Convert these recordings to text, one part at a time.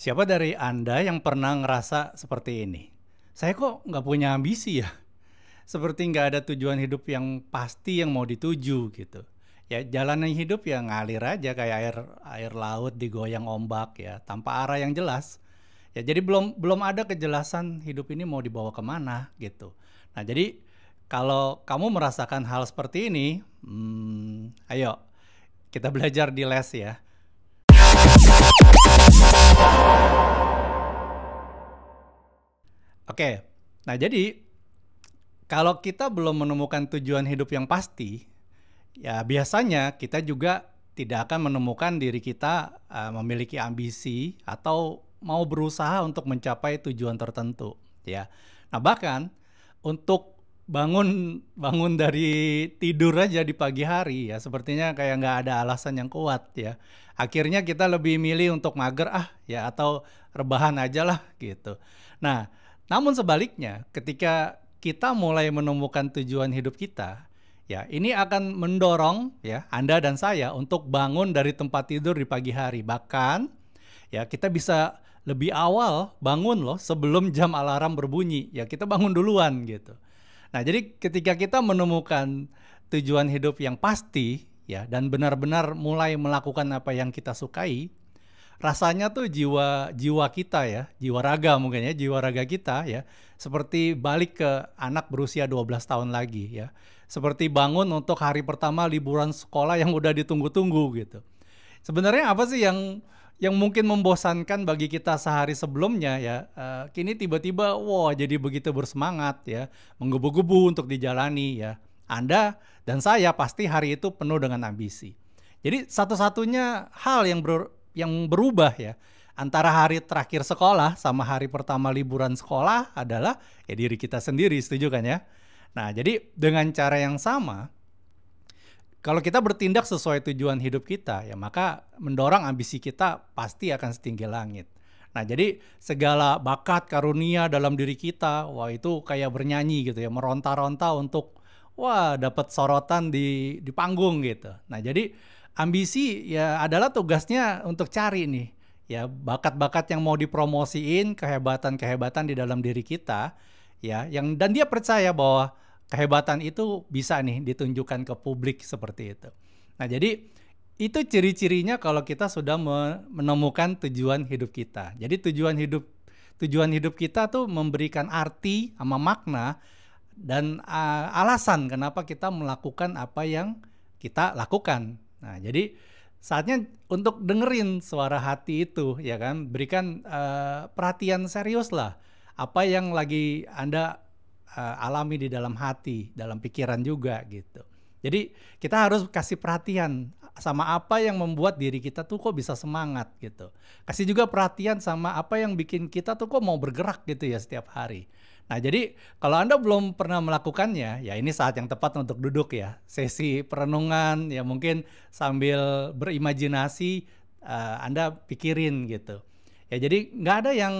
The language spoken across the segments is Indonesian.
Siapa dari Anda yang pernah ngerasa seperti ini? Saya kok nggak punya ambisi ya? Seperti nggak ada tujuan hidup yang pasti yang mau dituju gitu. Ya jalanan hidup ya ngalir aja kayak air air laut digoyang ombak ya, tanpa arah yang jelas. Ya jadi belum belum ada kejelasan hidup ini mau dibawa kemana gitu. Nah jadi kalau kamu merasakan hal seperti ini, ayo kita belajar di les ya. Oke, nah jadi kalau kita belum menemukan tujuan hidup yang pasti, ya biasanya kita juga tidak akan menemukan diri kita memiliki ambisi atau mau berusaha untuk mencapai tujuan tertentu, ya. Nah bahkan untuk bangun bangun dari tidur aja di pagi hari ya sepertinya kayak nggak ada alasan yang kuat ya. Akhirnya kita lebih milih untuk mager ya atau rebahan aja lah gitu. Nah, namun sebaliknya ketika kita mulai menemukan tujuan hidup kita, ya ini akan mendorong ya Anda dan saya untuk bangun dari tempat tidur di pagi hari. Bahkan ya kita bisa lebih awal bangun loh sebelum jam alarm berbunyi. Ya kita bangun duluan gitu. Nah, jadi ketika kita menemukan tujuan hidup yang pasti ya dan benar-benar mulai melakukan apa yang kita sukai, rasanya tuh jiwa jiwa kita ya, jiwa raga mungkin ya, jiwa raga kita ya, seperti balik ke anak berusia 12 tahun lagi ya. Seperti bangun untuk hari pertama liburan sekolah yang udah ditunggu-tunggu gitu. Sebenarnya apa sih yang mungkin membosankan bagi kita sehari sebelumnya ya, kini tiba-tiba wah jadi begitu bersemangat ya, menggebu-gebu untuk dijalani ya. Anda dan saya pasti hari itu penuh dengan ambisi. Jadi satu-satunya hal yang berubah ya antara hari terakhir sekolah sama hari pertama liburan sekolah adalah ya diri kita sendiri, setuju kan ya? Nah, jadi dengan cara yang sama, kalau kita bertindak sesuai tujuan hidup kita, ya maka mendorong ambisi kita pasti akan setinggi langit. Nah, jadi segala bakat karunia dalam diri kita, wah itu kayak bernyanyi gitu ya, meronta-ronta untuk wah dapat sorotan di panggung gitu. Nah, jadi ambisi ya adalah tugasnya untuk cari nih ya bakat-bakat yang mau dipromosiin, kehebatan-kehebatan di dalam diri kita ya, yang dan dia percaya bahwa kehebatan itu bisa nih ditunjukkan ke publik seperti itu. Nah, jadi itu ciri-cirinya kalau kita sudah menemukan tujuan hidup kita. Jadi tujuan hidup kita tuh memberikan arti sama makna dan alasan kenapa kita melakukan apa yang kita lakukan. Nah, jadi saatnya untuk dengerin suara hati itu, ya kan? Berikan perhatian serius lah. Apa yang lagi Anda alami di dalam hati, dalam pikiran juga gitu. Jadi kita harus kasih perhatian sama apa yang membuat diri kita tuh kok bisa semangat gitu. Kasih juga perhatian sama apa yang bikin kita tuh kok mau bergerak gitu ya setiap hari. Nah jadi kalau Anda belum pernah melakukannya, ya ini saat yang tepat untuk duduk ya. Sesi perenungan ya mungkin sambil berimajinasi Anda pikirin gitu. Ya jadi nggak ada yang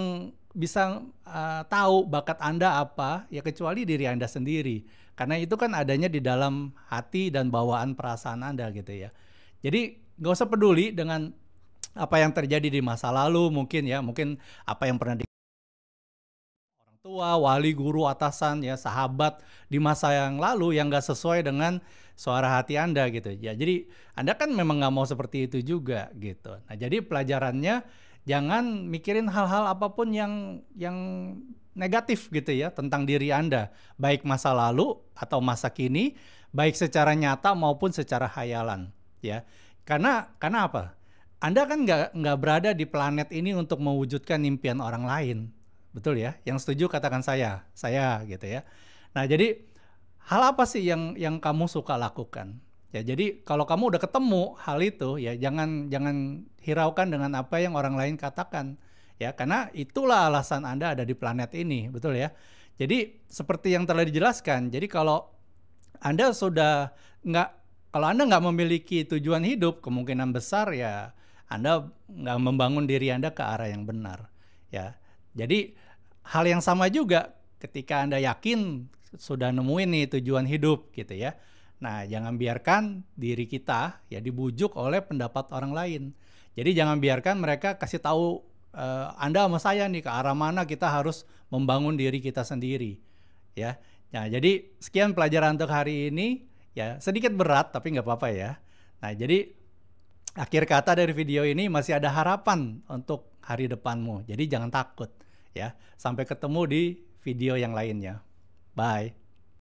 bisa tahu bakat Anda apa ya kecuali diri Anda sendiri. Karena itu kan adanya di dalam hati dan bawaan perasaan Anda gitu ya. Jadi nggak usah peduli dengan apa yang terjadi di masa lalu mungkin ya, mungkin apa yang pernah orang tua, wali, guru, atasan, ya sahabat di masa yang lalu yang nggak sesuai dengan suara hati Anda gitu. Ya, jadi Anda kan memang nggak mau seperti itu juga gitu. Nah, jadi pelajarannya jangan mikirin hal-hal apapun yang negatif gitu ya tentang diri Anda, baik masa lalu atau masa kini, baik secara nyata maupun secara hayalan, ya. Karena apa? Anda kan nggak berada di planet ini untuk mewujudkan impian orang lain. Betul ya? Yang setuju katakan saya gitu ya. Nah, jadi hal apa sih yang kamu suka lakukan? Ya, jadi kalau kamu udah ketemu hal itu ya jangan hiraukan dengan apa yang orang lain katakan. Ya, karena itulah alasan Anda ada di planet ini, betul ya? Jadi seperti yang telah dijelaskan, jadi kalau Anda sudah nggak kalau Anda nggak memiliki tujuan hidup, kemungkinan besar ya Anda nggak membangun diri Anda ke arah yang benar. Ya, jadi hal yang sama juga ketika Anda yakin sudah nemuin nih tujuan hidup gitu ya. Nah, jangan biarkan diri kita ya dibujuk oleh pendapat orang lain. Jadi jangan biarkan mereka kasih tahu Anda sama saya nih, ke arah mana kita harus membangun diri kita sendiri, ya. Nah, jadi sekian pelajaran untuk hari ini, ya sedikit berat tapi nggak apa-apa ya. Nah, jadi akhir kata dari video ini, masih ada harapan untuk hari depanmu. Jadi jangan takut ya. Sampai ketemu di video yang lainnya. Bye.